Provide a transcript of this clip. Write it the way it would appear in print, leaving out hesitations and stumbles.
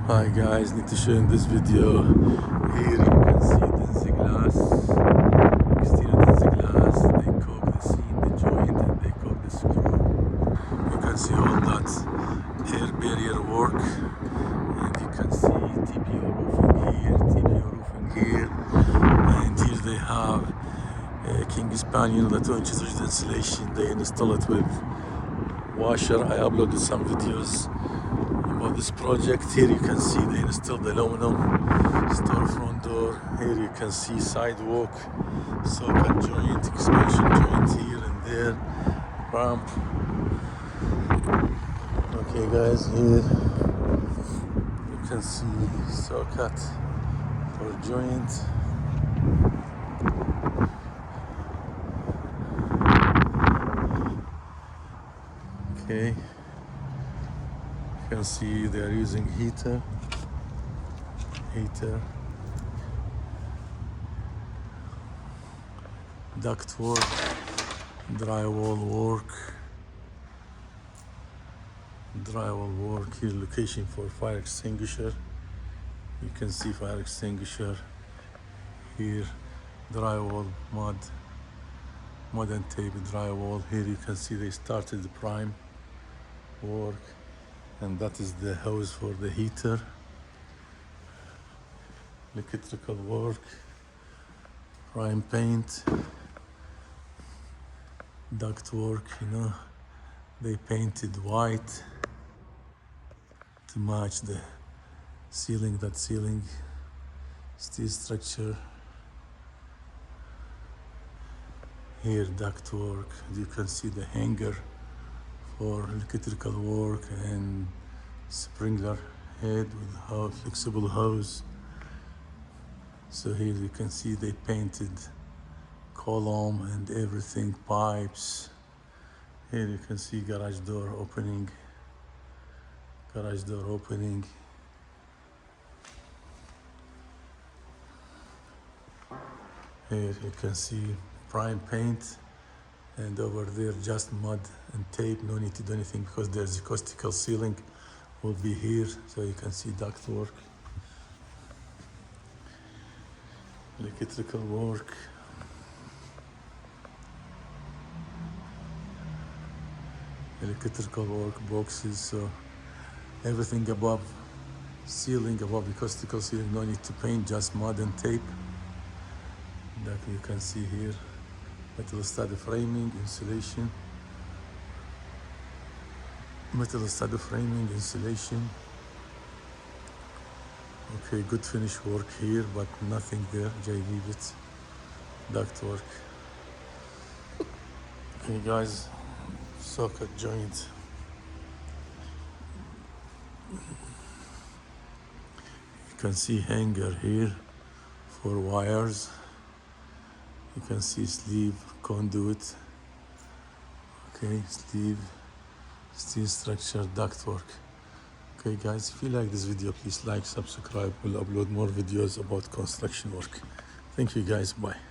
Hi guys, need to show in this video. Here you can see the glass, exterior the glass. They cook the seam, the joint, and they cook the screw. You can see all that air barrier work, and you can see TPO roofing here, TPO roofing here, and here they have King Span, the 2 inches rigid insulation. They install it with washer. I uploaded some videos about this project. Here you can see they installed the aluminum storefront door. Here you can see sidewalk, socket joint, expansion joint here and there, ramp. Okay guys, here you can see socket for joint. Okay, you can see they are using heater, duct work, drywall work. Here location for fire extinguisher. You can see fire extinguisher here, drywall, mud and tape drywall. Here you can see they started the prime work, and that is the hose for the heater. Electrical work, prime paint, duct work, they painted white to match the ceiling, steel structure. Here duct work. You can see the hanger for electrical work and sprinkler head with flexible hose. So here you can see they painted column and everything, pipes. Here you can see garage door opening. Here you can see prime paint, and over there just mud and tape. No need to do anything because there's acoustical ceiling will be here. So you can see duct work, electrical work, boxes. So everything above ceiling, above acoustical ceiling, no need to paint, just mud and tape. That you can see here. Metal stud framing, insulation. Okay, good finish work here, but nothing there. leave it. Duct work. Okay guys, socket joint. You can see hanger here for wires. You can see sleeve, conduit. Okay, sleeve, steel structure, duct work. Okay guys, if you like this video, please like, subscribe. We'll upload more videos about construction work. Thank you guys, bye.